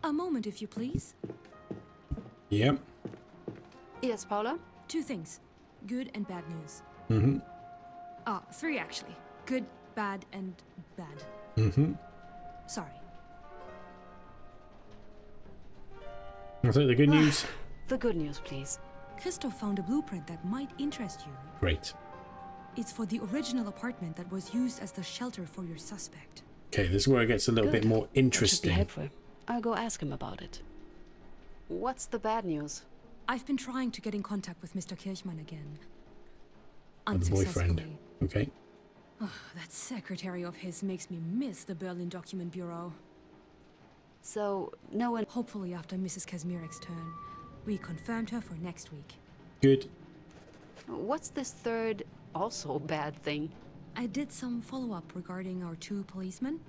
A moment, if you please. Yep. Yes, Paula? 2 things. Good and bad news. Mm-hmm. 3 actually. Good, bad, and bad. Mm-hmm. Sorry. I'll take the good news. The good news, please. Christoph found a blueprint that might interest you. Great. It's for the original apartment that was used as the shelter for your suspect. Okay, this is where it gets a little bit more interesting. That should be helpful. I'll go ask him about it. What's the bad news? I've been trying to get in contact with Mr. Kirchmann again. The Unsuccessfully. boyfriend. Okay. That secretary of his makes me miss the Berlin Document Bureau. So, no one... Hopefully after Mrs. Kazmierek's turn. We confirmed her for next week. Good. What's this third, also bad thing? I did some follow-up regarding our 2 policemen.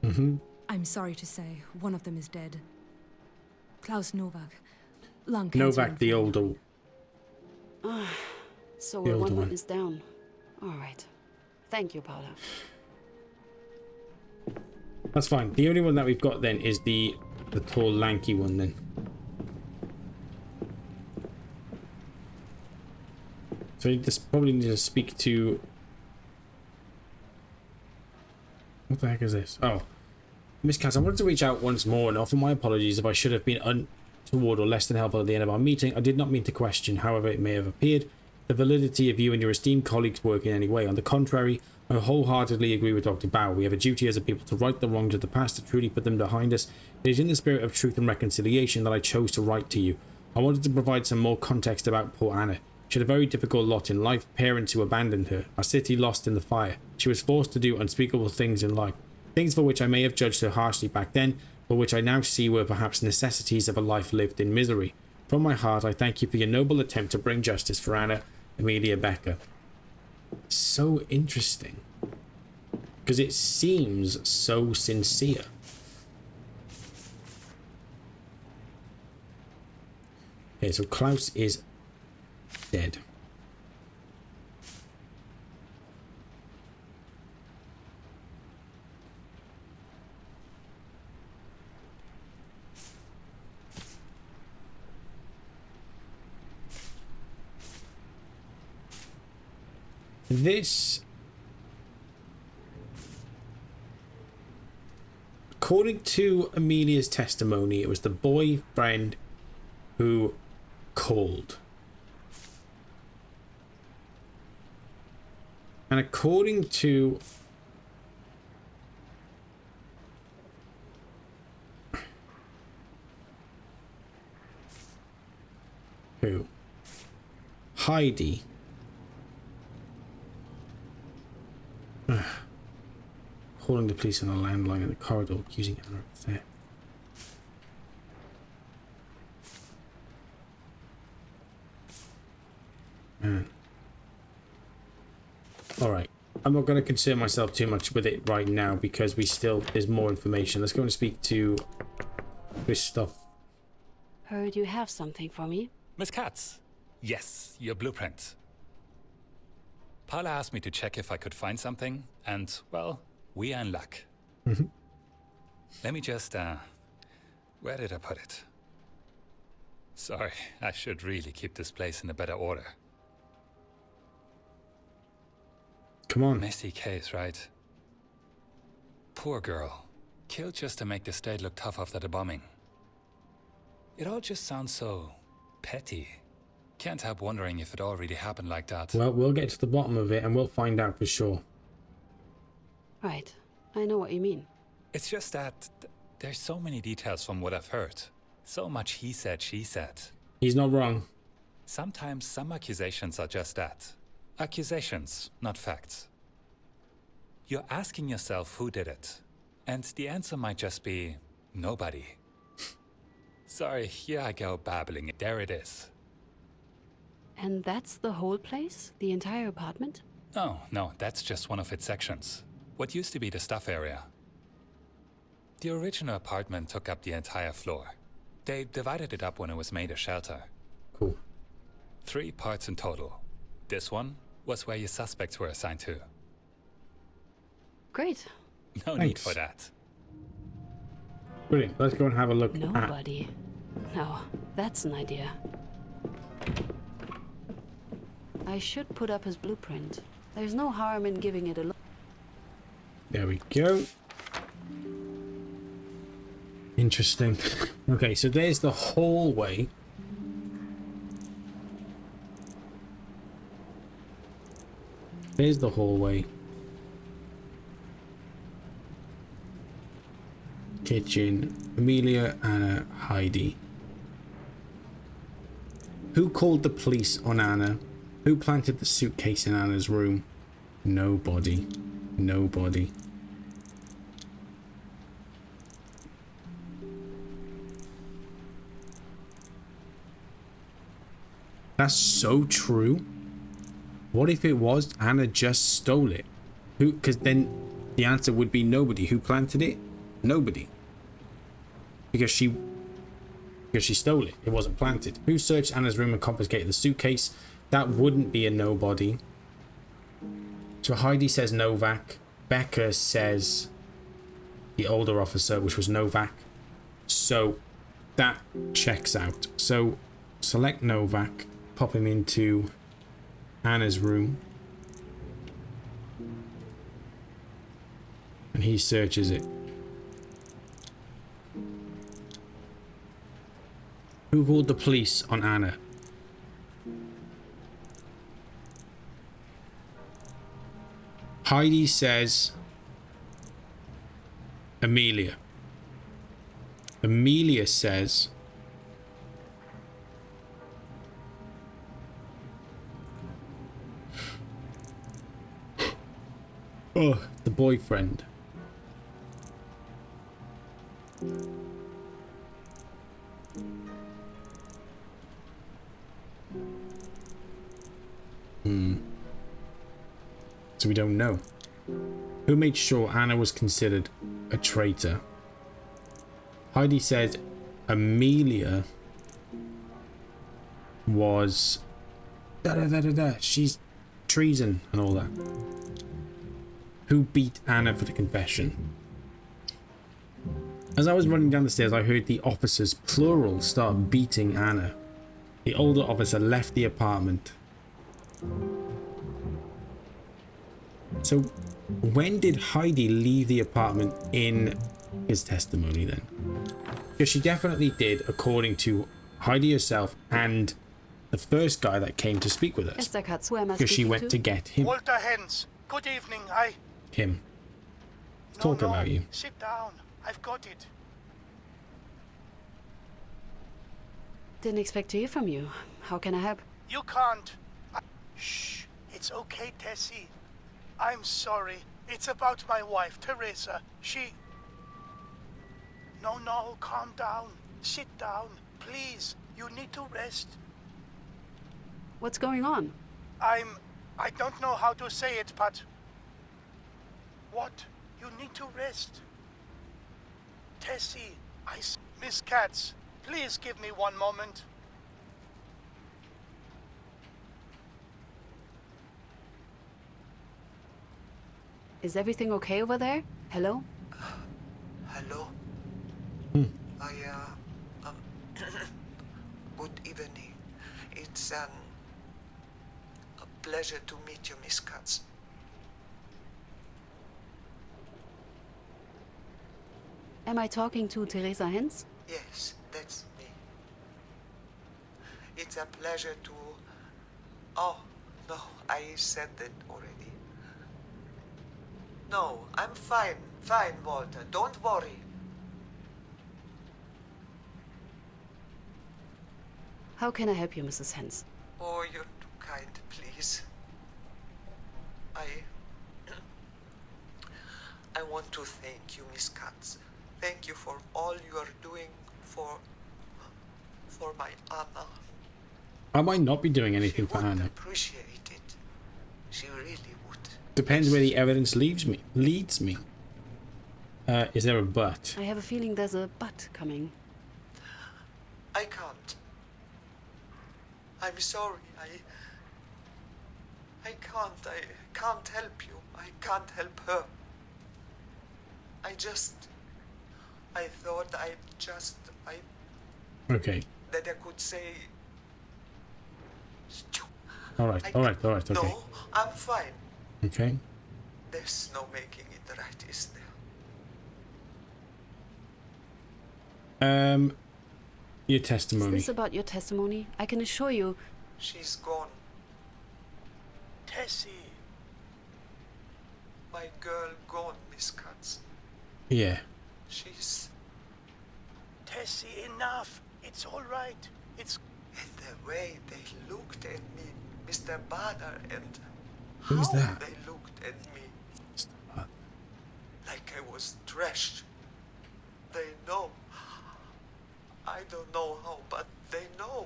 Mm-hmm. I'm sorry to say, one of them is dead. Klaus Novak. Lung cancer. Novak, the older. So The we're older one one. is down. All right. Thank you, Paula. That's fine. The only one that we've got then is the tall, lanky one then. So you just probably need to speak to... What the heck is this? Oh. Miss Cass, I wanted to reach out once more and offer my apologies if I should have been untoward or less than helpful at the end of our meeting. I did not mean to question, however it may have appeared, the validity of you and your esteemed colleagues' work in any way. On the contrary, I wholeheartedly agree with Dr. Bao. We have a duty as a people to right the wrongs of the past, to truly put them behind us. It is in the spirit of truth and reconciliation that I chose to write to you. I wanted to provide some more context about poor Anna. She had a very difficult lot in life, parents who abandoned her, our city lost in the fire. She was forced to do unspeakable things in life, things for which I may have judged her harshly back then, but which I now see were perhaps necessities of a life lived in misery. From my heart, I thank you for your noble attempt to bring justice for Anna Amelia Becker. So interesting. Because it seems so sincere. Okay, so Klaus is dead. This, according to Amelia's testimony, it was the boyfriend who called. And according to who? Heidi. Calling the police on a landline in the corridor, accusing Anna of theft. Man. Alright. I'm not going to concern myself too much with it right now because there's more information. Let's go and speak to Christoph. Heard you have something for me? Miss Katz. Yes, your blueprint. Paula asked me to check if I could find something, and, well, we are in luck. Let me just, where did I put it? Sorry, I should really keep this place in a better order. Come on. Messy case, right? Poor girl. Killed just to make the state look tough after the bombing. It all just sounds so petty. Can't help wondering if it all really happened like that. Well, we'll get to the bottom of it and we'll find out for sure. Right. I know what you mean. It's just that there's so many details from what I've heard. So much he said, she said. He's not wrong. Sometimes some accusations are just that. Accusations, not facts. You're asking yourself who did it. And the answer might just be nobody. Sorry, here I go babbling. There it is. And that's the whole place? The entire apartment? No, that's just one of its sections. What used to be the stuff area. The original apartment took up the entire floor. They divided it up when it was made a shelter. Cool. 3 parts in total. This one was where your suspects were assigned to. Great. No need for that. Brilliant. Let's go and have a look at... Nobody. No, that's an idea. I should put up his blueprint. There's no harm in giving it a look. There we go. Interesting. Okay, so there's the hallway. There's the hallway. Kitchen. Amelia, Anna, Heidi. Who called the police on Anna? Who planted the suitcase in Anna's room? Nobody. Nobody. That's so true. What if it was Anna just stole it? Who? Because then the answer would be nobody. Who planted it? Nobody. Because she stole it. It wasn't planted. Who searched Anna's room and confiscated the suitcase? That wouldn't be a nobody. So Heidi says Novak. Becca says the older officer, which was Novak. So that checks out. So select Novak. Pop him into Anna's room. And he searches it. Who called the police on Anna? Heidi says Amelia. Amelia says oh, the boyfriend. So we don't know. Who made sure Anna was considered a traitor? Heidi says Amelia was she's treason and all that. Who beat Anna for the confession? As I was running down the stairs, I heard the officers, plural, start beating Anna. The older officer left the apartment. So, when did Heidi leave the apartment in his testimony then? Because she definitely did, according to Heidi herself and the first guy that came to speak with us. Mr. Katz, who am I Because she speaking went to get him. Walter Hens. Good evening. Him. Talk about you. Sit down. I've got it. Didn't expect to hear from you. How can I help? You can't. Shh. It's okay, Tessie. I'm sorry. It's about my wife, Teresa. She... No, calm down. Sit down. Please. You need to rest. What's going on? I don't know how to say it, but... What? You need to rest. Tessie, Miss Katz, please give me one moment. Is everything okay over there? Hello? Hello? Good evening. It's a pleasure to meet you, Miss Katz. Am I talking to Teresa Hens? Yes, that's me. It's a pleasure to... Oh, no, I said that already. No, I'm fine, Walter. Don't worry. How can I help you, Mrs. Hens? Oh, you're too kind, please. I want to thank you, Miss Katz. Thank you for all you are doing for my Anna. I might not be doing anything She for would Anna. appreciate it. She really would. Depends where the evidence leads me. Is there a but? I have a feeling there's a but coming. I can't. I'm sorry. I can't help you. I can't help her. I just I thought I Okay. that I could say. All right. All right. All right. Okay. No, I'm fine. Okay. There's no making it right, is there? Your Is testimony. this about your testimony? I can assure you. She's gone. Tessie, My girl gone, Miss Katz. Yeah. She's Tessie, enough. It's all right. It's and the way they looked at me, Mr. Bader, and Who's how that? they looked at me like I was trash. They know. I don't know how, but they know.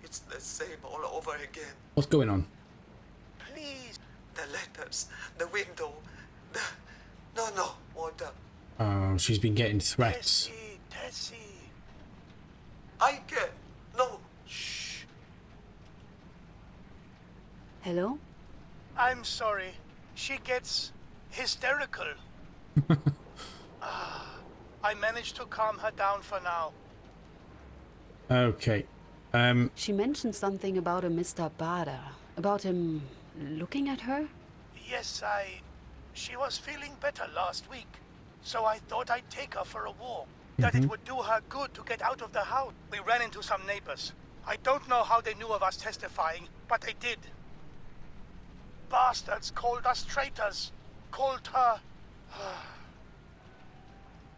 It's the same all over again. What's going on? please. The letters, the window, the... No, Walter. Oh, she's been getting threats. Tessie. I can. No. Shh. Hello? I'm sorry. She gets hysterical. I managed to calm her down for now. Okay. She mentioned something about a Mr. Bader. About him looking at her? Yes, she was feeling better last week, so I thought I'd take her for a walk. That it would do her good to get out of the house. We ran into some neighbors. I don't know how they knew of us testifying, but they did. Bastards called us traitors. Called her...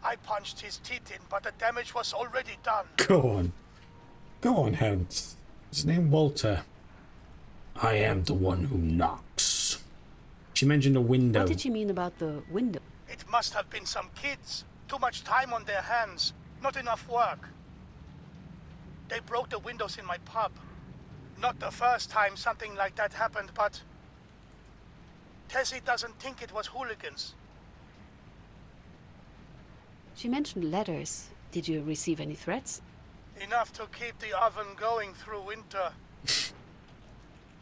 I punched his teeth in, but the damage was already done. Go on. Go on, Hans. His name Walter. I am the one who knocks. She mentioned a window. What did she mean about the window? It must have been some kids. Too much time on their hands. Not enough work. They broke the windows in my pub. Not the first time something like that happened, but... Tessie doesn't think it was hooligans. She mentioned letters. Did you receive any threats? Enough to keep the oven going through winter.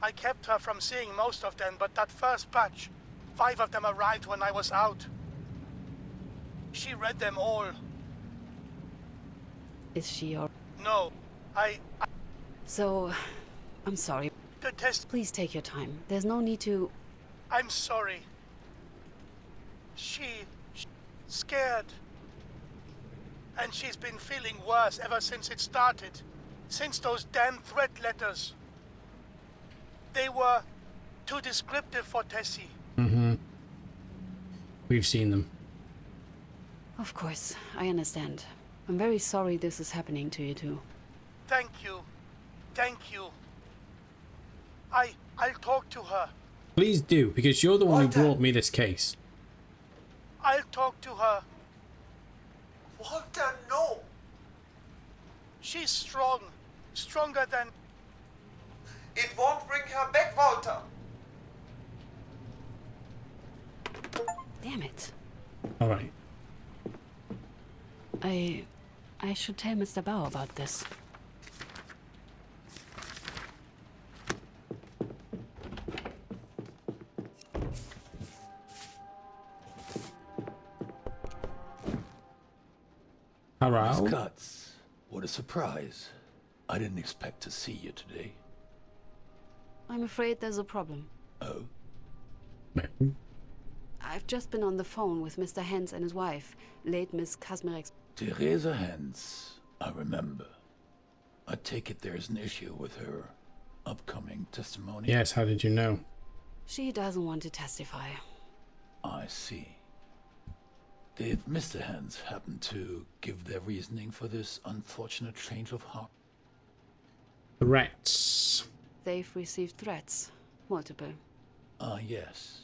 I kept her from seeing most of them, but that first batch, 5 of them arrived when I was out. She read them all. Is she your... No, So, I'm sorry. the test... Please take your time. There's no need to... I'm sorry. She scared. And she's been feeling worse ever since it started. Since those damn threat letters. They were too descriptive for Tessie. We've seen them. Of course, I understand. I'm very sorry this is happening to you too. Thank you. Thank you. I'll talk to her. Please do, because you're the one who Walter. brought me this case. I'll talk to her. Walter, no. She's strong. Stronger than... It won't bring her back, Walter. Damn it. All right. I should tell Mr. Bauer about this. Hello. Miss Katz, what a surprise. I didn't expect to see you today. I'm afraid there's a problem. Oh? I've just been on the phone with Mr. Hens and his wife, late Miss Kazmarek's... Teresa Hens, I remember. I take it there's an issue with her upcoming testimony? Yes, how did you know? She doesn't want to testify. I see. Did Mr. Hens happen to give their reasoning for this unfortunate change of heart? Threats. They've received threats. Multiple. Ah, yes.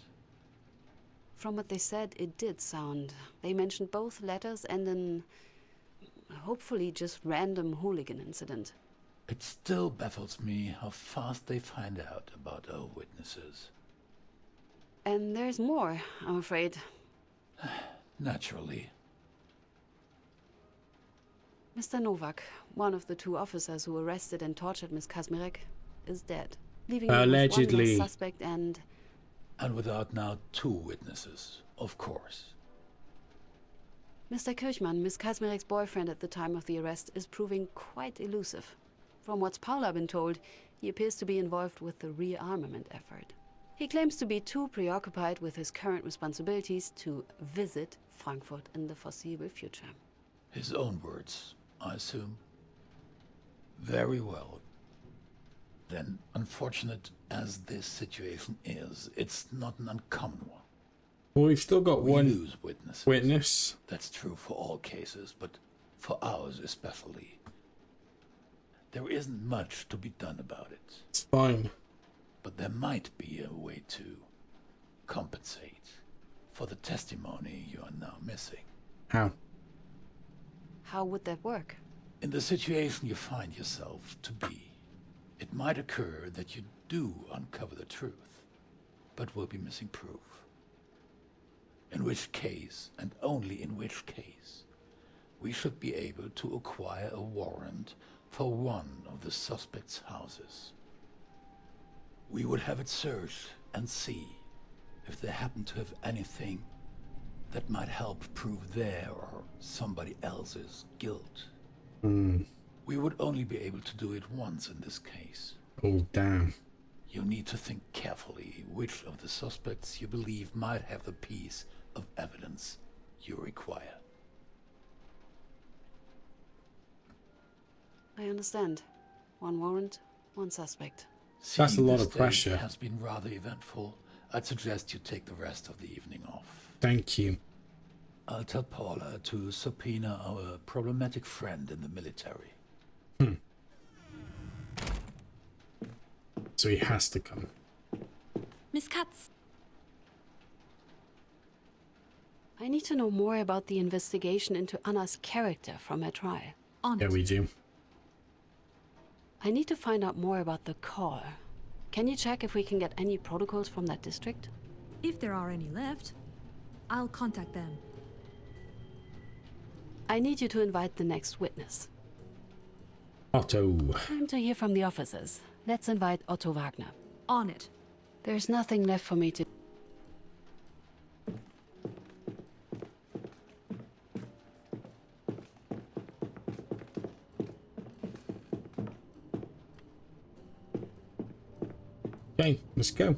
From what they said, it did sound. They mentioned both letters and an... hopefully just random hooligan incident. It still baffles me how fast they find out about our witnesses. And there's more, I'm afraid. Naturally. Mr. Novak, one of the 2 officers who arrested and tortured Miss Kazmarek, is dead. Leaving me with one Allegedly. less suspect and... And without now 2 witnesses, of course. Mr. Kirchmann, Miss Kazmirek's boyfriend at the time of the arrest, is proving quite elusive. From what's Paula been told, he appears to be involved with the rearmament effort. He claims to be too preoccupied with his current responsibilities to visit Frankfurt in the foreseeable future. His own words, I assume. Very well. Then, unfortunate as this situation is, it's not an uncommon one. Well, we've still got We one lose witnesses. witness. That's true for all cases, but for ours especially. There isn't much to be done about it. It's fine. But there might be a way to compensate for the testimony you are now missing. How? How would that work? In the situation you find yourself to be, it might occur that you do uncover the truth, but will be missing proof. In which case, and only in which case, we should be able to acquire a warrant for one of the suspect's houses. We would have it searched and see if they happen to have anything that might help prove their or somebody else's guilt. We would only be able to do it once in this case. Oh, damn. You need to think carefully which of the suspects you believe might have the piece of evidence you require. I understand. One warrant, one suspect. That's a Seeing lot this of pressure. day has been rather eventful. I'd suggest you take the rest of the evening off. Thank you. I'll tell Paula to subpoena our problematic friend in the military. So he has to come. Miss Katz. I need to know more about the investigation into Anna's character from her trial. On Yeah, it. we do. I need to find out more about the call. Can you check if we can get any protocols from that district? If there are any left, I'll contact them. I need you to invite the next witness. Otto. Time to hear from the officers. Let's invite Otto Wagner. On it. There's nothing left for me to... Okay, let's go.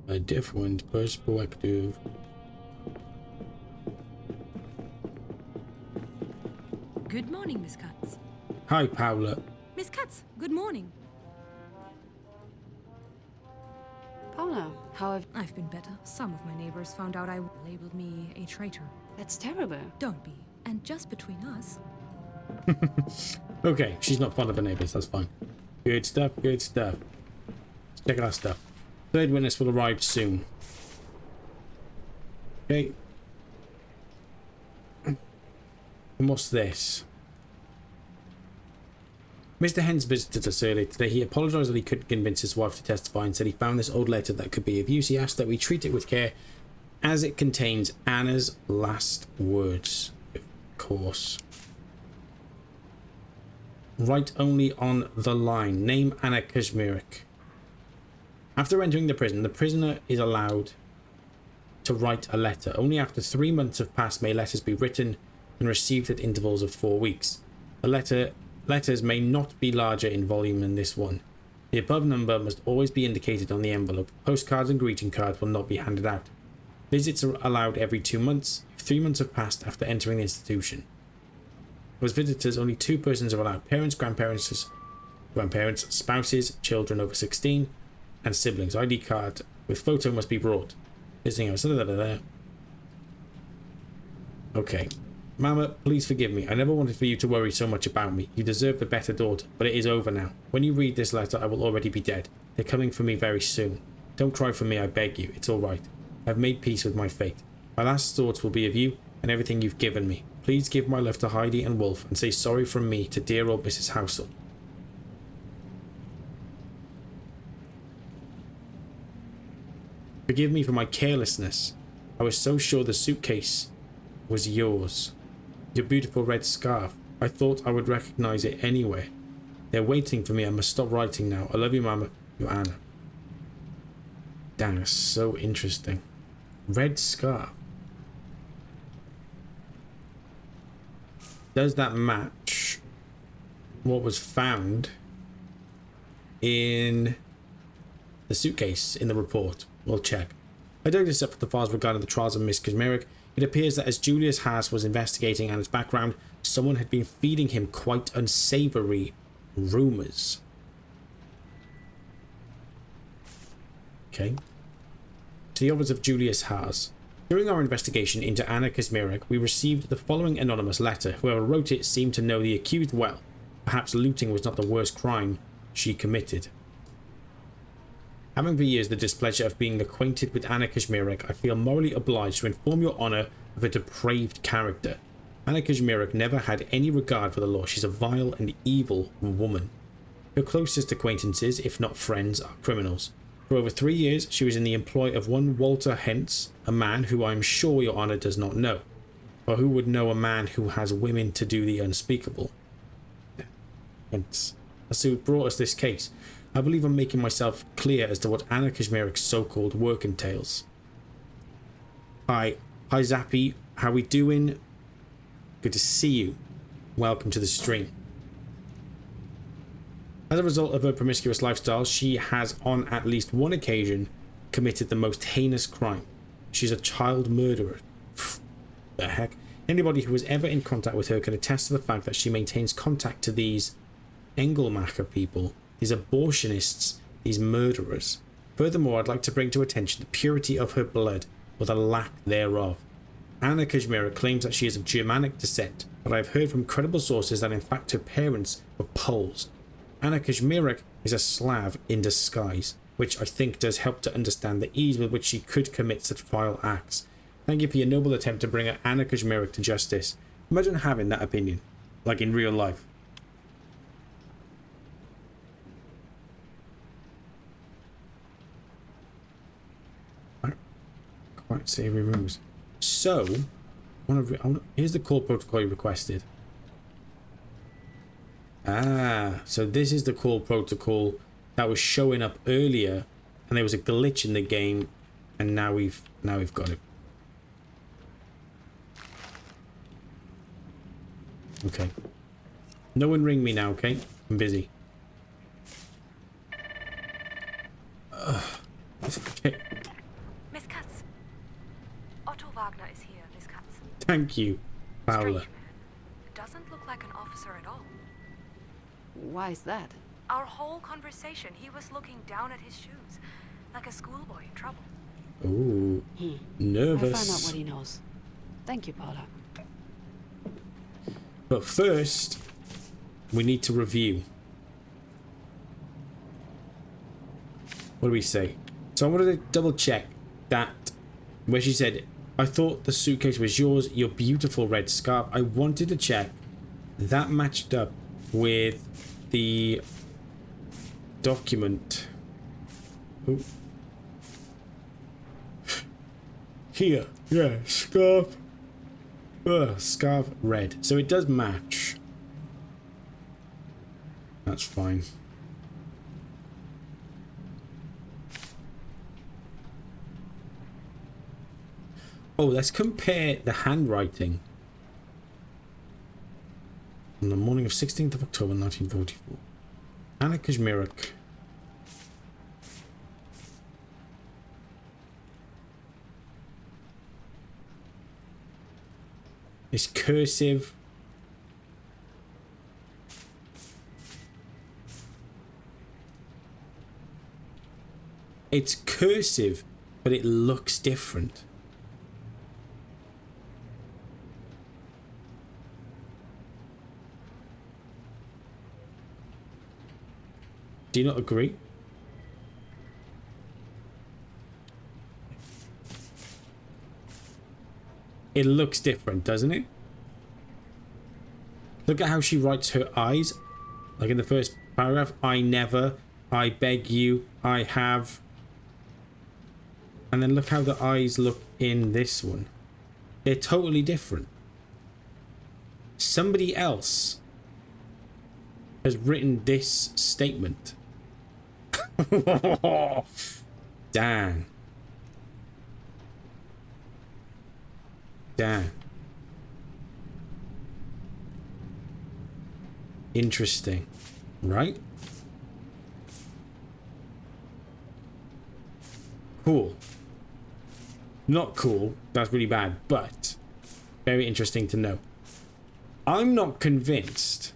A different perspective. Good morning, Miss Katz. Hi, Paula. Miss Katz, good morning. Paula, how have... I've been better. Some of my neighbors found out I labeled me a traitor. That's terrible. Don't be. And just between us. Okay, she's not fond of her neighbours, that's fine. Good stuff, good stuff. Let's check our stuff. Third witness will arrive soon. Okay. And what's this? Mr. Hens visited us earlier today. He apologised that he couldn't convince his wife to testify and said he found this old letter that could be of use. He asked that we treat it with care as it contains Anna's last words. Of course. Write only on the line. Name Anna Kazmirek. After entering the prisoner is allowed to write a letter. Only after 3 months have passed may letters be written and received at intervals of 4 weeks. The letters may not be larger in volume than this one. The above number must always be indicated on the envelope. Postcards and greeting cards will not be handed out. Visits are allowed every 2 months if 3 months have passed after entering the institution. As visitors, only 2 persons are allowed: parents, grandparents, spouses, children over 16, and siblings. ID card with photo must be brought. Visiting hours. Okay. Mama, please forgive me. I never wanted for you to worry so much about me. You deserved a better daughter, but it is over now. When you read this letter, I will already be dead. They're coming for me very soon. Don't cry for me, I beg you. It's all right. I've made peace with my fate. My last thoughts will be of you and everything you've given me. Please give my love to Heidi and Wolf and say sorry from me to dear old Mrs. Housel. Forgive me for my carelessness. I I was so sure the suitcase was yours. Your beautiful red scarf. I thought I would recognize it anyway. They're waiting for me. I must stop writing now. I love you, Mama. Your Anna. Damn, that's so interesting. Red scarf. Does that match what was found in the suitcase in the report? We'll check. I dug this up with the files regarding the trials of Miss Kazmierek. It appears that as Julius Haas was investigating Anna's background, someone had been feeding him quite unsavory rumors. Okay. To the office of Julius Haas. During our investigation into Anna Kazmierek, we received the following anonymous letter. Whoever wrote it seemed to know the accused well. Perhaps looting was not the worst crime she committed. Having for years the displeasure of being acquainted with Anna Kazmierek, I feel morally obliged to inform your honour of a depraved character. Anna Kazmierek never had any regard for the law. She's a vile and evil woman. Her closest acquaintances, if not friends, are criminals. For over 3 years, she was in the employ of one Walter Hentz, a man who I am sure your honour does not know. Or who would know a man who has women to do the unspeakable? Hentz. That's who brought us this case. I believe I'm making myself clear as to what Anna Kazmierek's so-called work entails. Hi Zappy, how we doing? Good to see you. Welcome to the stream. As a result of her promiscuous lifestyle, she has on at least one occasion committed the most heinous crime. She's a child murderer. The heck? Anybody who was ever in contact with her can attest to the fact that she maintains contact to these Engelmacher people, these abortionists, these murderers. Furthermore, I'd like to bring to attention the purity of her blood, or the lack thereof. Anna Kazmierek claims that she is of Germanic descent, but I have heard from credible sources that in fact her parents were Poles. Anna Kazmierek is a Slav in disguise, which I think does help to understand the ease with which she could commit such vile acts. Thank you for your noble attempt to bring Anna Kazmierek to justice. Imagine having that opinion, like in real life. Quite savoury rumors. So, here's the call protocol you requested. Ah, so this is the call protocol that was showing up earlier, and there was a glitch in the game, and now we've got it. Okay. No one ring me now, okay? I'm busy. Okay. Miss Katz. Otto Wagner is here, Miss Katz. Thank you, Paula. Strange man. Doesn't look like an officer at all. Why is that? Our whole conversation, he was looking down at his shoes, like a schoolboy in trouble. Ooh, I'll nervous. find out what he knows. Thank you, Paula. But first, we need to review. What do we say? So I wanted to double check that where she said, I thought the suitcase was yours, your beautiful red scarf. I wanted to check that matched up with the document. Ooh. Here, yeah, scarf. Scarf red. So it does match. That's fine. Oh, let's compare the handwriting. On the morning of 16th of October 1944. Anna Kazmierek. It's cursive. It's cursive, but it looks different. Do you not agree? It looks different, doesn't it? Look at how she writes her eyes. Like in the first paragraph, I never, I beg you, I have. And then look how the eyes look in this one. They're totally different. Somebody else has written this statement. Dang. Dang. Interesting, right? Cool. Not cool, that's really bad, but very interesting to know. I'm not convinced.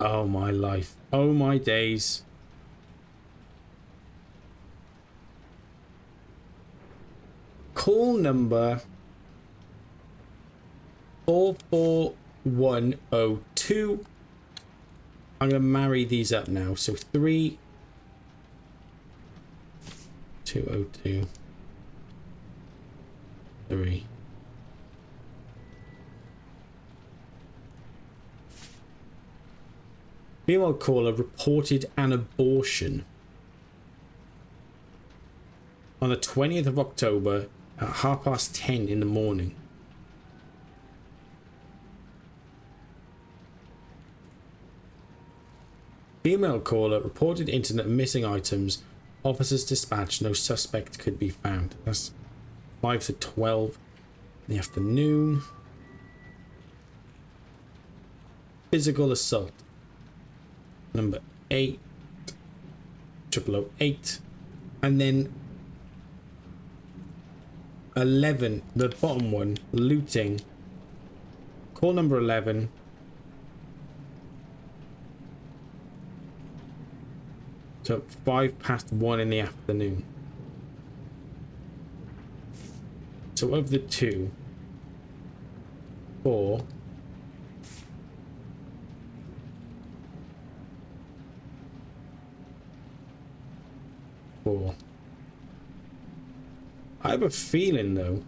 Oh my life. Oh my days. Call number 44102. I'm going to marry these up now. So 3202. 3. Female caller reported an abortion on the 20th of October at 10:30 in the morning. Female caller reported incident of missing items. Officers dispatched. No suspect could be found. That's 5 to 12 in the afternoon. Physical assault. Number 8. 0008. And then 11, the bottom one, looting. Call number 11. So 1:05 in the afternoon. So of the two, 4. I have a feeling though.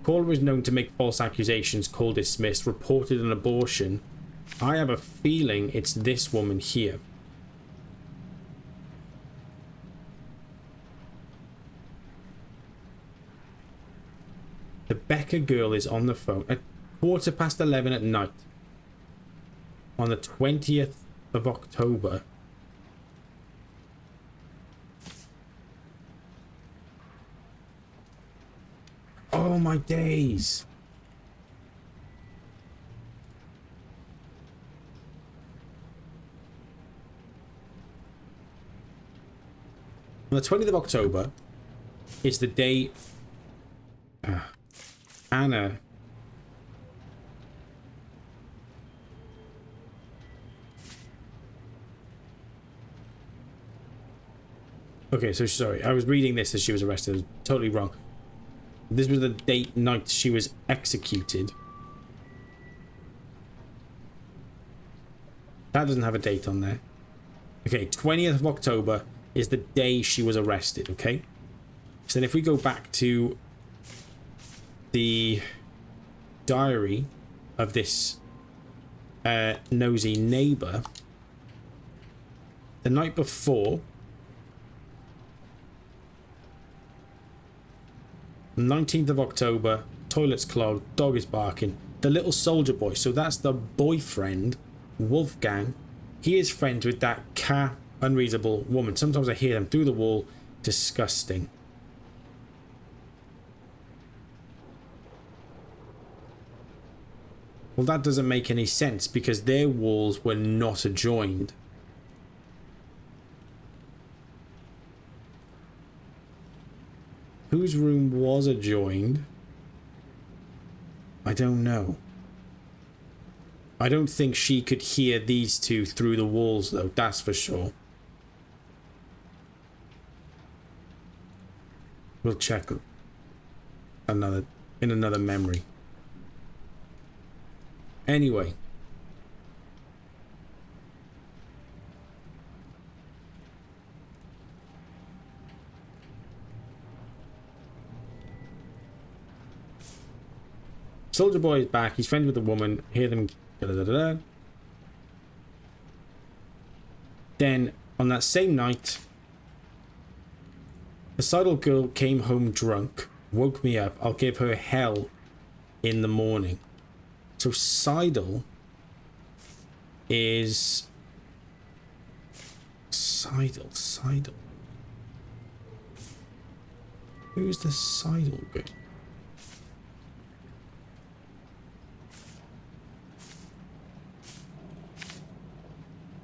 Caller is known to make false accusations, call dismissed, reported an abortion. I have a feeling it's this woman here. The Becker girl is on the phone at 11:15 at night on the 20th of October. Oh my days. On the 20th of October is the day Anna okay, so sorry, I was reading this as she was arrested. I was totally wrong. This was the date night she was executed. That doesn't have a date on there. Okay, 20th of October is the day she was arrested, okay? So then if we go back to the diary of this nosy neighbor, the night before, 19th of October, toilet's clogged, dog is barking. The little soldier boy, so that's the boyfriend, Wolfgang. He is friends with that unreasonable woman. Sometimes I hear them through the wall. Disgusting. Well, that doesn't make any sense because their walls were not adjoined. Whose room was adjoined? I don't know. I don't think she could hear these two through the walls, though, that's for sure. We'll check in another memory. Anyway. Soldier boy is back. He's friends with the woman. Hear them. Da, da, da, da. Then, on that same night, the Seidel girl came home drunk. Woke me up. I'll give her hell in the morning. So Seidel is... Seidel. Who's the Seidel girl?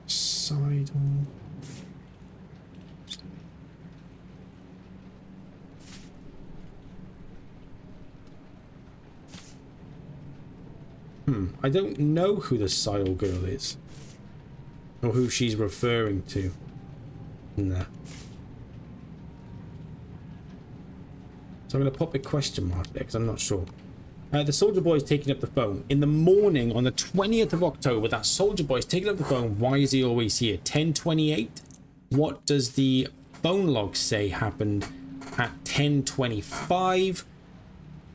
Seidel. I don't know who the Seidel girl is. Or who she's referring to. Nah. So I'm going to pop a question mark there because I'm not sure. The soldier boy is taking up the phone. In the morning on the 20th of October, that soldier boy is taking up the phone. Why is he always here? 10:28? What does the phone log say happened at 10:25?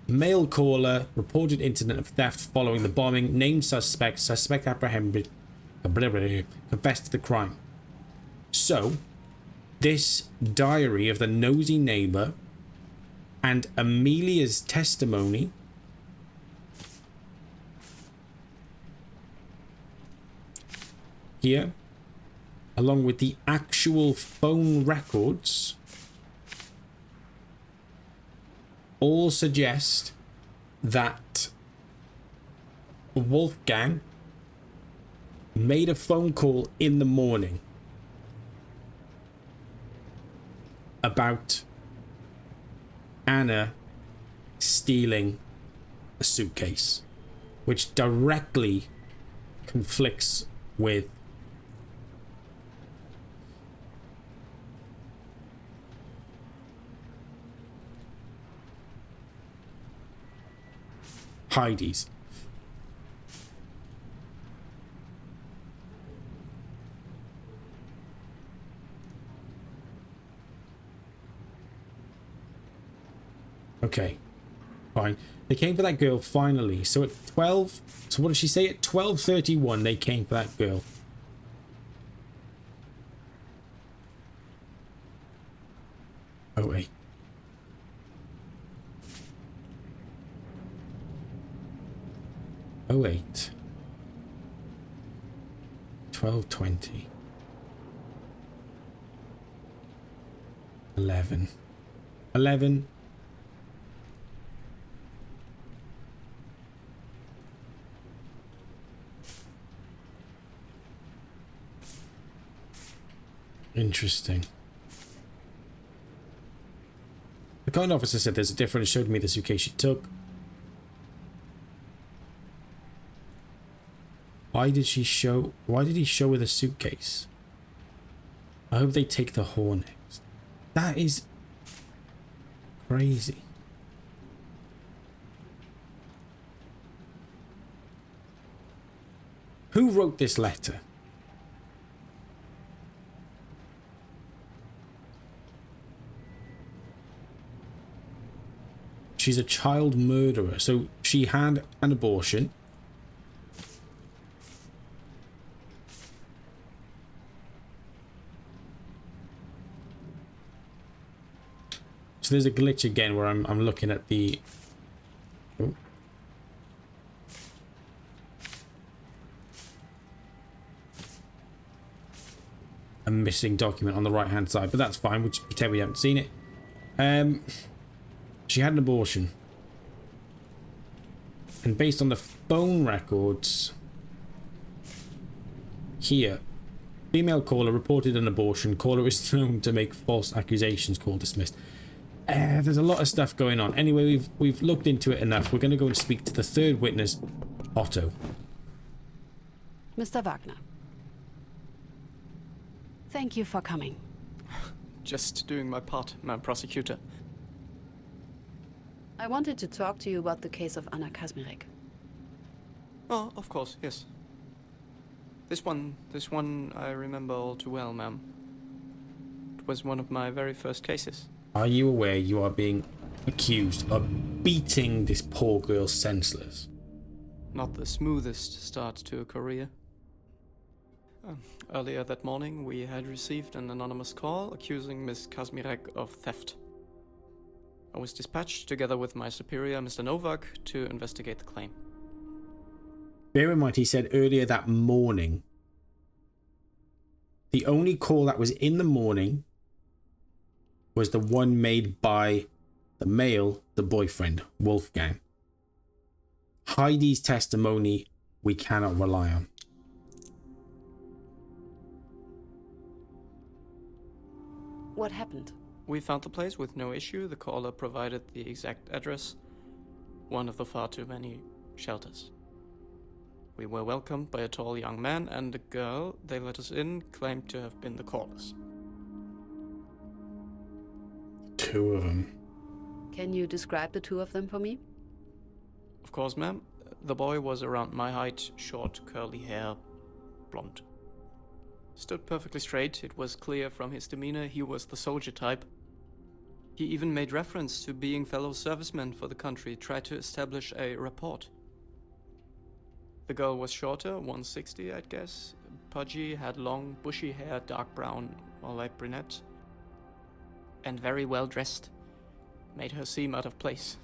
Male caller, reported incident of theft following the bombing. Named suspect. Suspect apprehended. Confessed to the crime. So, this diary of the nosy neighbor and Amelia's testimony here, along with the actual phone records, all suggest that Wolfgang made a phone call in the morning about Anna stealing a suitcase, which directly conflicts with Heidi's. Okay, fine. They came for that girl finally. So at 12, so what did she say? At 12:31 they came for that girl. Oh wait. Oh wait. 12:20. 11. 11. Interesting. The command officer said there's a difference, showed me the suitcase she took. Why did he show her the suitcase? I hope they take the whore next. That is crazy. Who wrote this letter? She's a child murderer, so she had an abortion. So there's a glitch again where I'm looking at the... Oh. A missing document on the right hand side, but that's fine. We'll just pretend we haven't seen it. She had an abortion. And based on the phone records here, female caller reported an abortion. Caller is known to make false accusations. Call dismissed. There's a lot of stuff going on. Anyway, we've looked into it enough. We're going to go and speak to the third witness, Otto. Mr. Wagner. Thank you for coming. Just doing my part, Madam Prosecutor. I wanted to talk to you about the case of Anna Kazmirek. Oh, of course, yes. This one I remember all too well, ma'am. It was one of my very first cases. Are you aware you are being accused of beating this poor girl senseless. Not the smoothest start to a career. Earlier that morning, we had received an anonymous call accusing Miss Kazmirek of theft. I was dispatched together with my superior, Mr. Novak, to investigate the claim. Bear in mind, he said earlier that morning. The only call that was in the morning was the one made by the male, the boyfriend, Wolfgang. Heidi's testimony we cannot rely on. What happened? We found the place with no issue. The caller provided the exact address, one of the far too many shelters. We were welcomed by a tall young man, and the girl they let us in claimed to have been the callers. Two of them. Can you describe the two of them for me? Of course, ma'am. The boy was around my height, short, curly hair, blonde. Stood perfectly straight. It was clear from his demeanor he was the soldier type. He even made reference to being fellow servicemen for the country, tried to establish a rapport. The girl was shorter, 160, I'd guess. Pudgy, had long, bushy hair, dark brown or light brunette. And very well dressed. Made her seem out of place.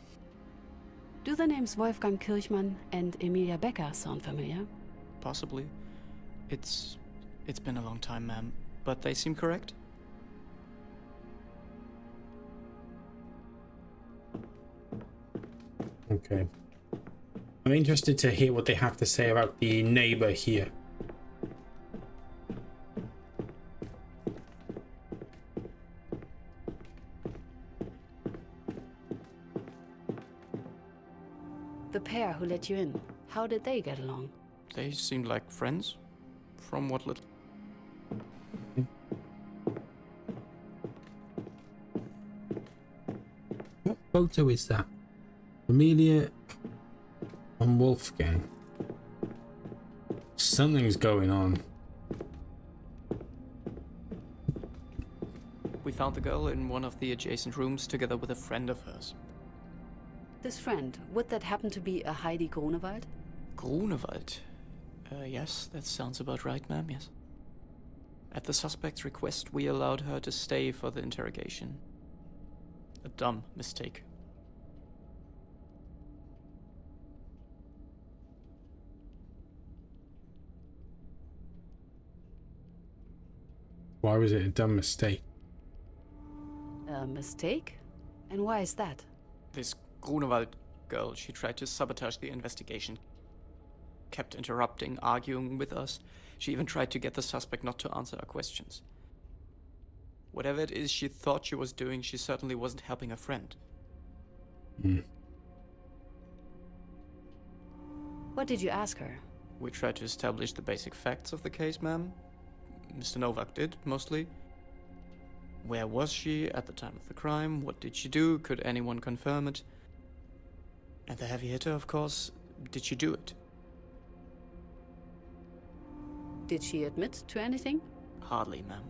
Do the names Wolfgang Kirchmann and Emilia Becker sound familiar? Possibly. It's been a long time, ma'am, but they seem correct? Okay. I'm interested to hear what they have to say about the neighbor here. The pair who let you in, how did they get along? They seemed like friends, from what little... What photo is that? Amelia and Wolfgang. Something's going on. We found the girl in one of the adjacent rooms together with a friend of hers. This friend, would that happen to be a Heidi Grunewald? Grunewald? Yes, that sounds about right, ma'am, yes. At the suspect's request, we allowed her to stay for the interrogation. A dumb mistake. Why was it a dumb mistake? A mistake? And why is that? This Grunewald girl, she tried to sabotage the investigation. Kept interrupting, arguing with us. She even tried to get the suspect not to answer our questions. Whatever it is she thought she was doing, she certainly wasn't helping a friend. What did you ask her? We tried to establish the basic facts of the case, ma'am. Mr. Novak did, mostly. Where was she at the time of the crime? What did she do? Could anyone confirm it? And the heavy hitter, of course, did she do it? Did she admit to anything? Hardly, ma'am.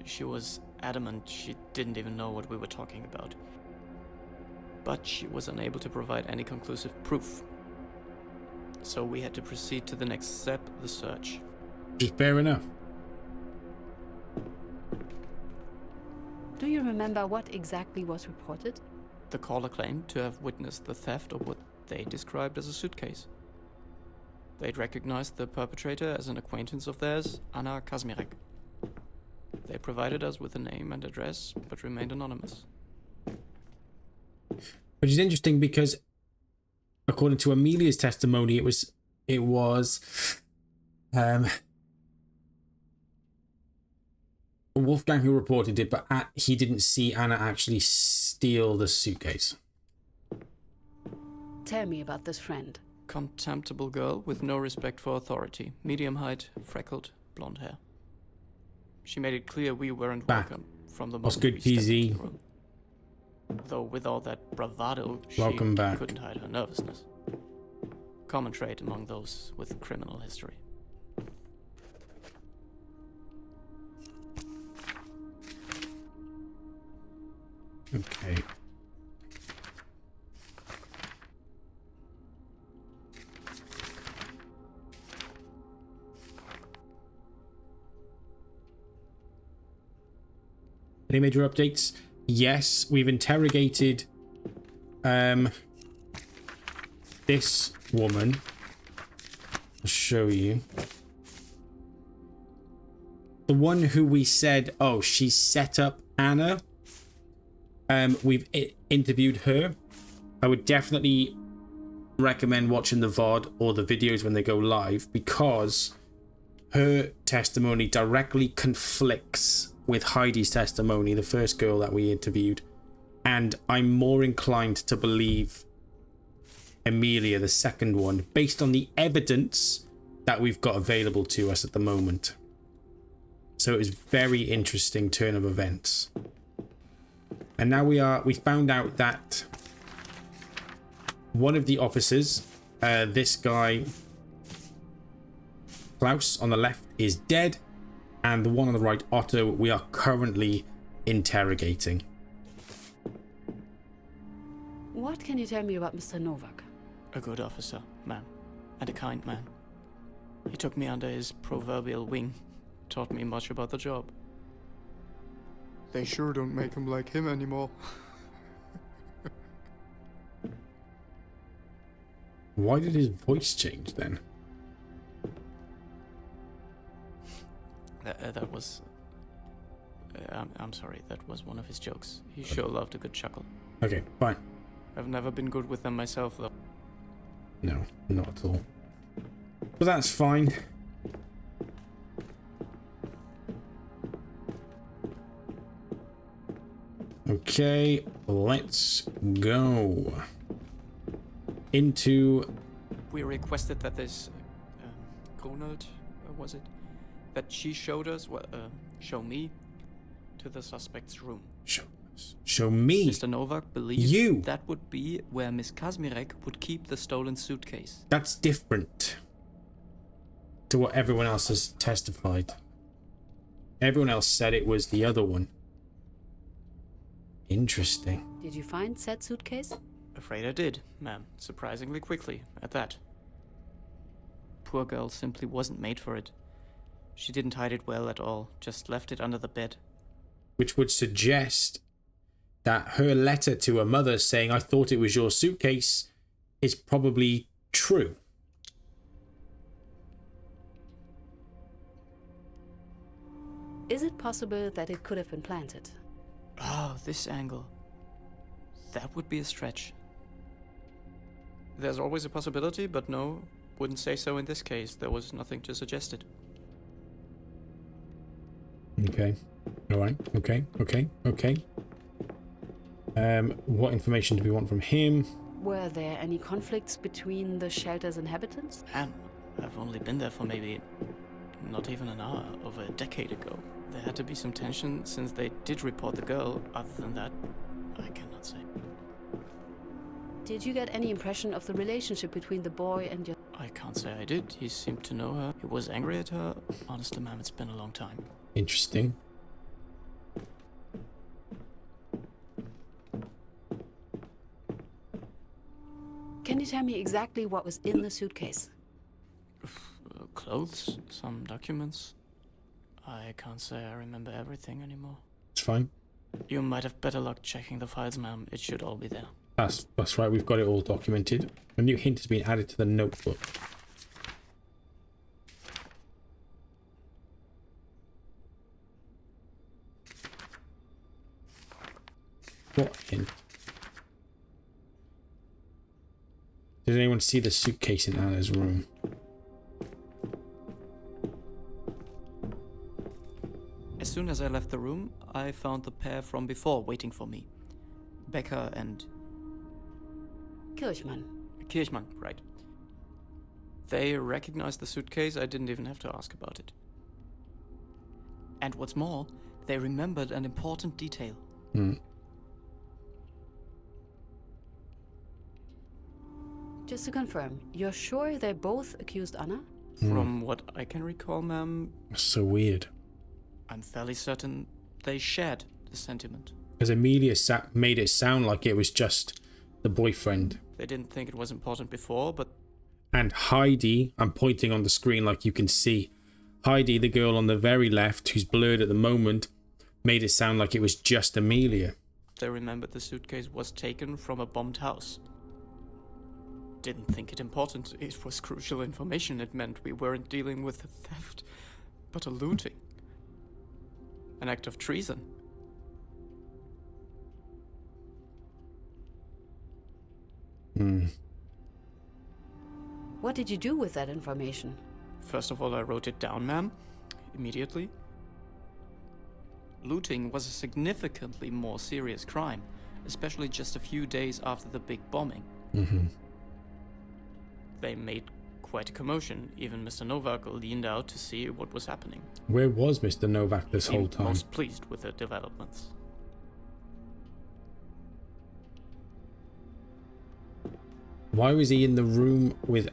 She was adamant she didn't even know what we were talking about. But she was unable to provide any conclusive proof. So we had to proceed to the next step, the search. Which is fair enough. Do you remember what exactly was reported? The caller claimed to have witnessed the theft of what they described as a suitcase. They'd recognized the perpetrator as an acquaintance of theirs, Anna Kazmirek. They provided us with a name and address, but remained anonymous. Which is interesting because, according to Amelia's testimony, it was Wolfgang who reported it, but he didn't see Anna actually steal the suitcase. Tell me about this friend. Contemptible girl with no respect for authority. Medium height, freckled, blonde hair. She made it clear we weren't welcome from the What's moment good, we stepped PZ? into the room. Though with all that bravado, she Welcome back. couldn't hide her nervousness. Common trait among those with criminal history. Okay. Any major updates? Yes, we've interrogated this woman. I'll show you. The one who we said, oh, she set up Anna. We've interviewed her. I would definitely recommend watching the VOD or the videos when they go live, because her testimony directly conflicts with Heidi's testimony, the first girl that we interviewed. And I'm more inclined to believe Amelia, the second one, based on the evidence that we've got available to us at the moment. So it was very interesting turn of events. And now we found out that one of the officers, this guy Klaus on the left, is dead, and the one on the right, Otto, we are currently interrogating. What can you tell me about Mr. Novak? A good officer, ma'am, and a kind man. He took me under his proverbial wing, taught me much about the job. They sure don't make him like him anymore. Why did his voice change then? That was... I'm sorry, that was one of his jokes. He sure loved a good chuckle. Okay, fine. I've never been good with them myself, though. No, not at all. But that's fine. Okay, let's go into... We requested that this Grunert, was it? That she showed us, show me, to the suspect's room. Show me. Mr. Novak believed that would be where Miss Kazmirek would keep the stolen suitcase. That's different to what everyone else has testified. Everyone else said it was the other one. Interesting. Did you find said suitcase? Afraid I did, ma'am. Surprisingly quickly, at that. Poor girl simply wasn't made for it. She didn't hide it well at all, just left it under the bed. Which would suggest that her letter to her mother saying, I thought it was your suitcase, is probably true. Is it possible that it could have been planted? Oh, this angle. That would be a stretch. There's always a possibility, but no, wouldn't say so in this case. There was nothing to suggest it. Okay. Alright. Okay. What information do we want from him? Were there any conflicts between the shelter's inhabitants? I've only been there for maybe not even an hour, over a decade ago. There had to be some tension since they did report the girl. Other than that, I cannot say. Did you get any impression of the relationship between the boy and your... I can't say I did. He seemed to know her. He was angry at her. Honestly, ma'am, it's been a long time. Interesting. Can you tell me exactly what was in the suitcase? Clothes, some documents. I can't say I remember everything anymore. It's fine. You might have better luck checking the files, ma'am. It should all be there. That's right, we've got it all documented. A new hint has been added to the notebook. What hint? Did anyone see the suitcase in Anna's room? As soon as I left the room, I found the pair from before waiting for me. Becker and... Kirchmann, right. They recognized the suitcase. I didn't even have to ask about it. And what's more, they remembered an important detail. Just to confirm, you're sure they both accused Anna? From what I can recall, ma'am... So weird. I'm fairly certain they shared the sentiment. Because Amelia made it sound like it was just the boyfriend. They didn't think it was important before, but... And Heidi, I'm pointing on the screen like you can see. Heidi, the girl on the very left, who's blurred at the moment, made it sound like it was just Amelia. They remembered the suitcase was taken from a bombed house. Didn't think it important. It was crucial information. It meant we weren't dealing with a theft, but a looting. An act of treason. What did you do with that information? First of all, I wrote it down, ma'am. Immediately. Looting was a significantly more serious crime, especially just a few days after the big bombing. They made quite a commotion. Even Mr. Novak leaned out to see what was happening. Where was Mr. Novak this whole time? He was pleased with the developments. Why was he in the room with...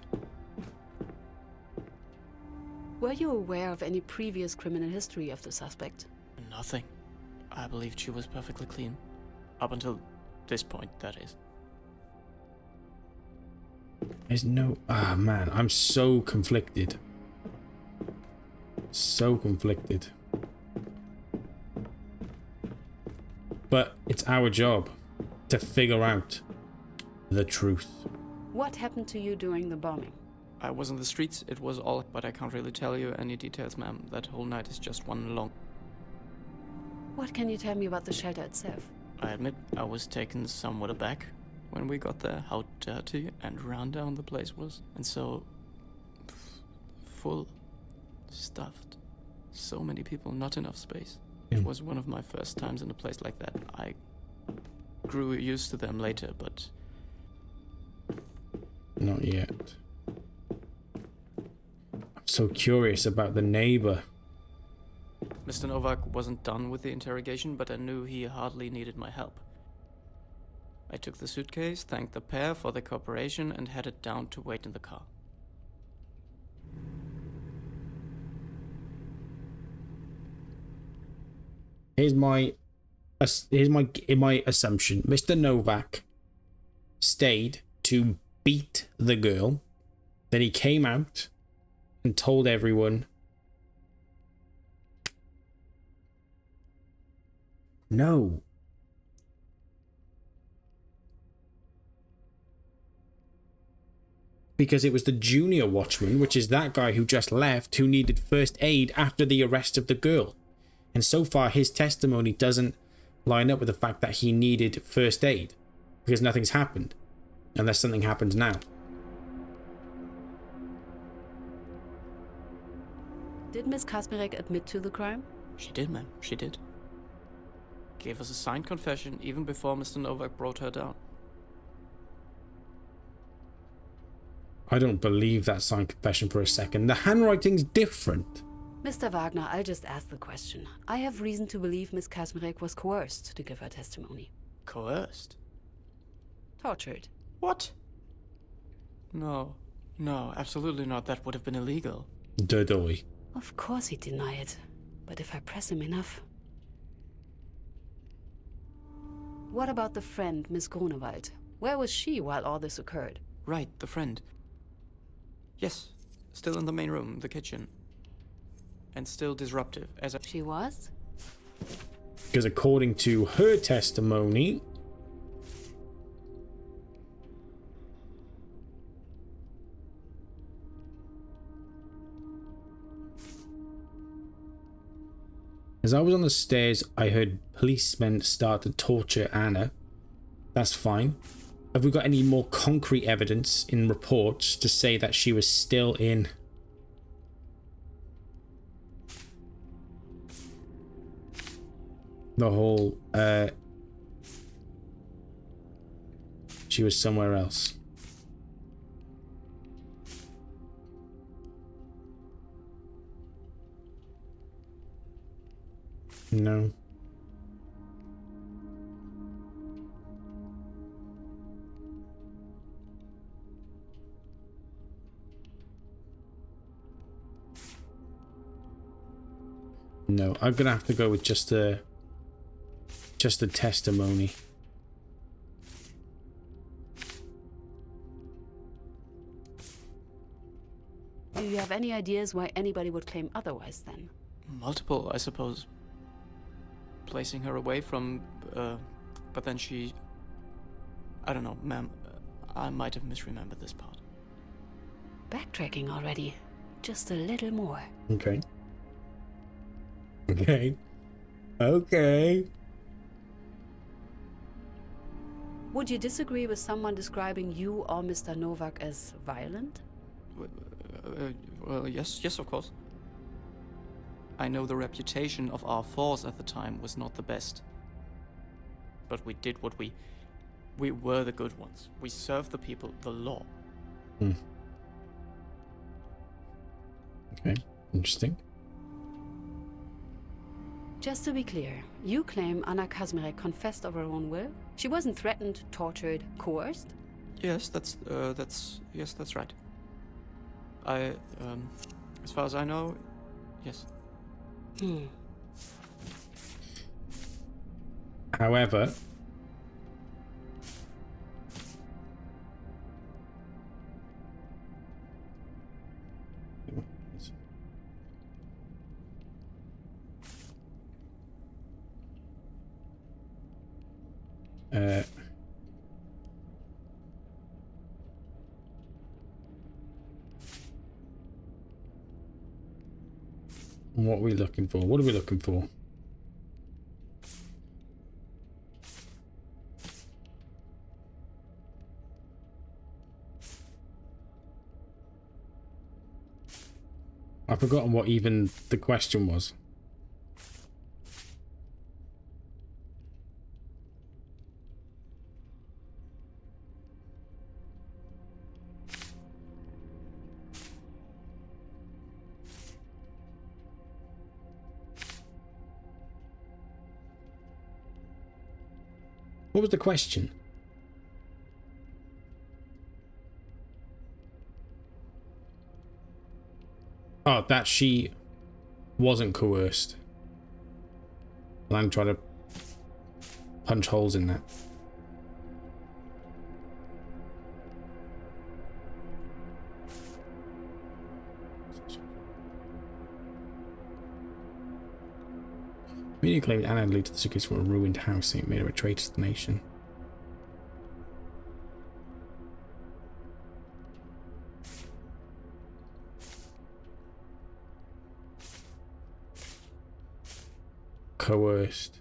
Were you aware of any previous criminal history of the suspect? Nothing. I believed she was perfectly clean. Up until this point, that is. There's no... Ah, man, I'm so conflicted. So conflicted. But it's our job to figure out the truth. What happened to you during the bombing? I was in the streets, it was all, but I can't really tell you any details, ma'am. That whole night is just one long... What can you tell me about the shelter itself? I admit I was taken somewhat aback when we got there, how dirty and run down the place was. And so... full. Stuffed. So many people, not enough space. It was one of my first times in a place like that. I grew used to them later, but... Not yet. I'm so curious about the neighbor. Mr. Novak wasn't done with the interrogation, but I knew he hardly needed my help. I took the suitcase, thanked the pair for their cooperation, and headed down to wait in the car. Here's my assumption. Mr. Novak stayed to beat the girl. Then he came out and told everyone, no. Because it was the junior watchman, which is that guy who just left, who needed first aid after the arrest of the girl. And so far, his testimony doesn't line up with the fact that he needed first aid. Because nothing's happened. Unless something happens now. Did Miss Kasmirek admit to the crime? She did, ma'am. She did. Gave us a signed confession even before Mr. Novak brought her down. I don't believe that signed confession for a second. The handwriting's different. Mr. Wagner, I'll just ask the question. I have reason to believe Miss Kasmirek was coerced to give her testimony. Coerced? Tortured. What? No, absolutely not. That would have been illegal. Dodoy. Of course he'd deny it. But if I press him enough... What about the friend, Miss Grunewald? Where was she while all this occurred? Right, the friend. Yes, still in the main room, the kitchen. And still disruptive, as I... She was? Because according to her testimony... As I was on the stairs, I heard policemen start to torture Anna. That's fine. Have we got any more concrete evidence in reports to say that she was still in... the whole, she was somewhere else? No. No, I'm gonna have to go with just the testimony. Do you have any ideas why anybody would claim otherwise then? Multiple, I suppose. placing her away from, but then she... I don't know, ma'am. I might have misremembered this part. Backtracking already. Just a little more. Okay. Okay. Okay. Would you disagree with someone describing you or Mr. Novak as violent? Well, yes, of course. I know the reputation of our force at the time was not the best. But we did what we were the good ones. We served the people, the law. Hmm. Okay, interesting. Just to be clear, you claim Anna Kazmarek confessed of her own will? She wasn't threatened, tortured, coerced? Yes, that's right. I, as far as I know, yes. However, what are we looking for? What are we looking for? I've forgotten what even the question was. What was the question? Oh, that she wasn't coerced. And I'm trying to punch holes in that. Media claimed Anna had looted the suitcase from a ruined house, saying it made her a traitor to the nation. Coerced.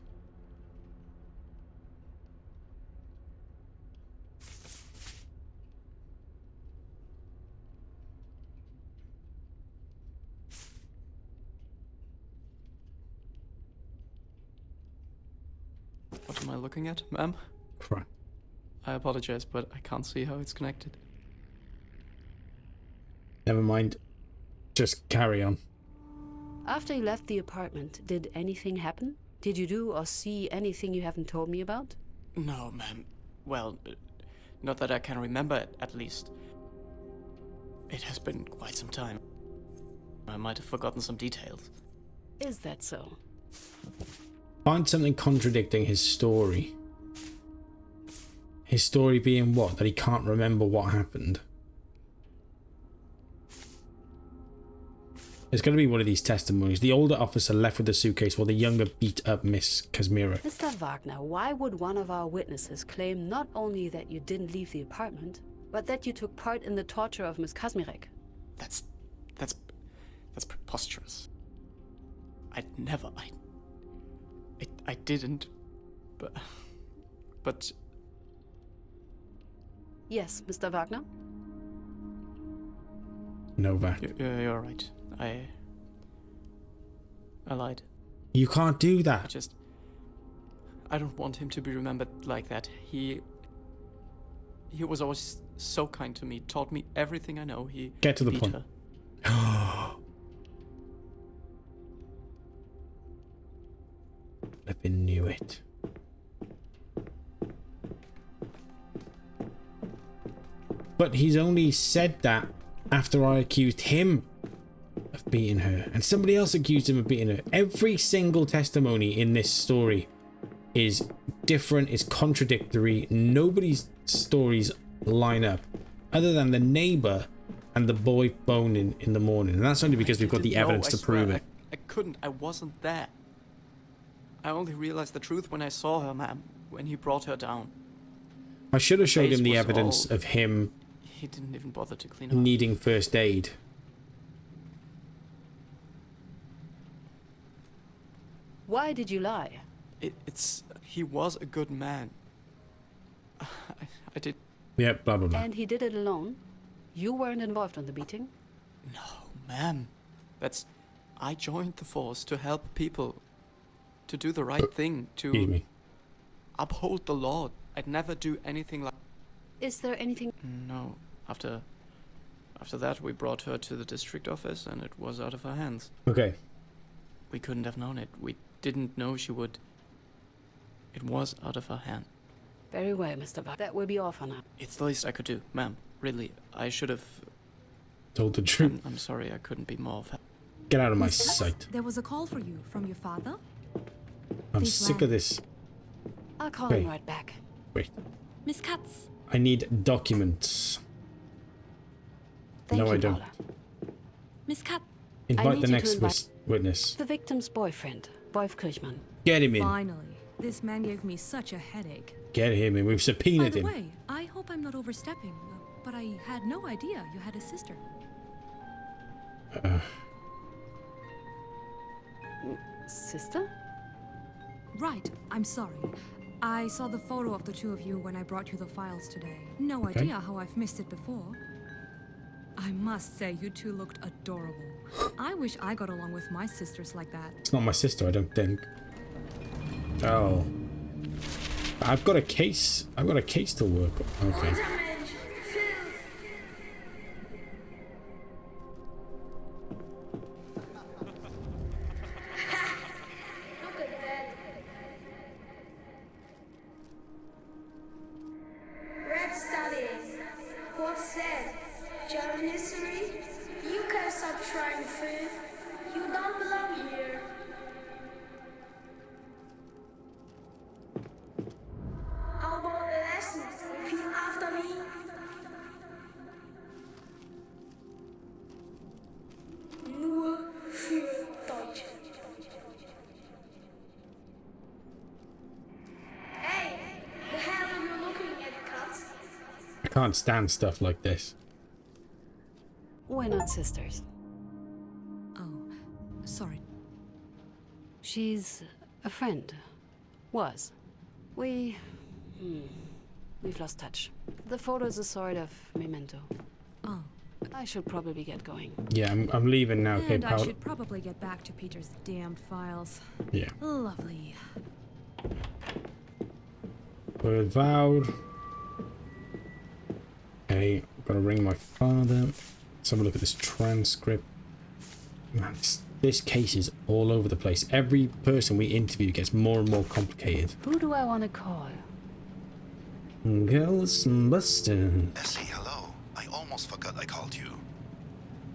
What am I looking at, ma'am? Crap. I apologize, but I can't see how it's connected. Never mind. Just carry on. After you left the apartment, did anything happen? Did you do or see anything you haven't told me about? No, ma'am. Well, not that I can remember, at least. It has been quite some time. I might have forgotten some details. Is that so? Find something contradicting his story. His story being what? That he can't remember what happened. It's going to be one of these testimonies. The older officer left with the suitcase while the younger beat up Miss Kazmira. Mr. Wagner, why would one of our witnesses claim not only that you didn't leave the apartment, but that you took part in the torture of Miss Kazmarek? That's preposterous. I didn't, but... Yes, Mr. Wagner? Novak. You're right. I lied. You can't do that. I don't want him to be remembered like that. He was always so kind to me, taught me everything I know. He Get to the beat point. her. Flippin' knew it. But he's only said that after I accused him of beating her, and somebody else accused him of beating her. Every single testimony in this story is different, is contradictory. Nobody's stories line up other than the neighbor and the boy phoning in the morning, and that's only because we've got the evidence to prove it. I couldn't. I wasn't there. I only realized the truth when I saw her, ma'am, when he brought her down. I should have showed Face him the was evidence all- of him He didn't even bother to clean up. needing first aid. Why did you lie? He was a good man. I did. Yep, blah, blah, blah. And he did it alone? You weren't involved in the beating? No, ma'am. I joined the force to help people. To do the right thing. Excuse To me. uphold the law. I'd never do anything like... Is there anything... No. After that, we brought her to the district office, and it was out of her hands. Okay. We couldn't have known it. We didn't know she would. It was out of her hand. Very well, Mr. Buck. That will be all for now. It's the least I could do, ma'am. Really, I should have... Told the truth. I'm sorry, I couldn't be more of help. Get out of my Miss Katz, sight. there was a call for you from your father. I'm Please sick run. of this. I'll call Hey. him right back. Wait. Miss Katz. I need documents. Thank No, you, I don't. Paula. Miss Katz. Invite need the you to next invite- witness. The victim's boyfriend, Wolf Kirchmann. Get him in. Finally. This man gave me such a headache. Get him in. We've By subpoenaed the him. way, I hope I'm not overstepping, but I had no idea you had a sister. Sister? Right, I'm sorry. I saw the photo of the two of you when I brought you the files today. No Okay. idea how I've missed it before. I must say, you two looked adorable. I wish I got along with my sisters like that. It's not my sister, I don't think. Oh. I've got a case. I've got a case to work on. Okay. Look at that. Red studies. What's that? German history? You can stop trying, Fifth. You don't belong here. How about a lesson? Repeat after me. Nur für Deutsche. Hey, the hell are you looking at, Katz? I can't stand stuff like this. We're not sisters. Oh, sorry. She's a friend. Was. We've lost touch. The photo's a sort of memento. Oh, I should probably get going. Yeah, I'm leaving now. Okay, and I pal. should probably get back to Peter's damned files. Yeah. Lovely. Word vowed. Okay, gotta ring my father. Let's have a look at this transcript. Man, this case is all over the place. Every person we interview gets more and more complicated. Who do I want to call? Ghostbusters. Essie, hello. I almost forgot I called you.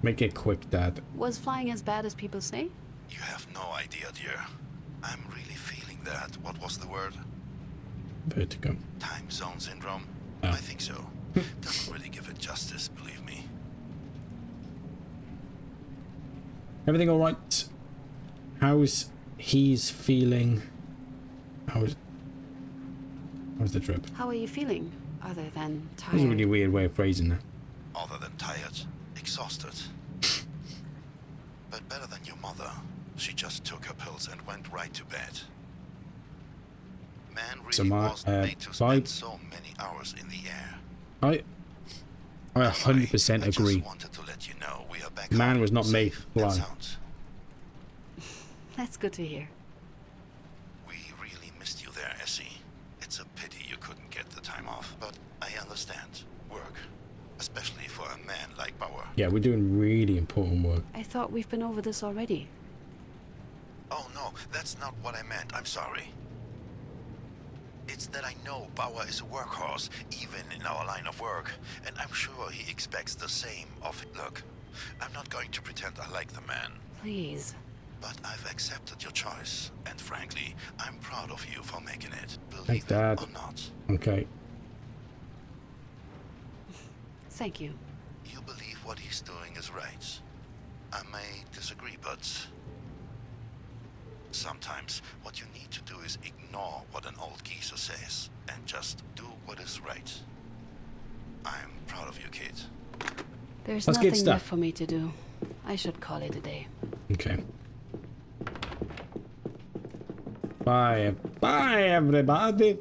Make it quick, Dad. Was flying as bad as people say? You have no idea, dear. I'm really feeling that. What was the word? Vertigo. Time zone syndrome? Oh. I think so. Doesn't really give it justice, believe me. Everything all right? How's he's feeling? How's the trip? How are you feeling? Other than That's tired? a really weird way of phrasing that. Other than tired, exhausted. But better than your mother. She just took her pills and went right to bed. Man really So my, wasn't made to vibe- spend so many hours in the air. I 100% Anyway, I agree. just wanted to let you know we are back Man home, was not made safe to and fly. sound. That's good to hear. We really missed you there, Essie. It's a pity you couldn't get the time off, but I understand. Work. Especially for a man like Bauer. Yeah, we're doing really important work. I thought we've been over this already. Oh no, that's not what I meant. I'm sorry. It's that I know Bauer is a workhorse, even in our line of work, and I'm sure he expects the same of it. Look, I'm not going to pretend I like the man, Please. but I've accepted your choice, and frankly, I'm proud of you for making it. Believe Thanks, it Dad. or not. Okay. Thank you. You believe what he's doing is right. I may disagree, but Sometimes what you need to do is ignore what an old geezer says and just do what is right. I'm proud of you, kid. There's That's good nothing stuff. left for me to do. I should call it a day. Okay. Bye. Bye, everybody.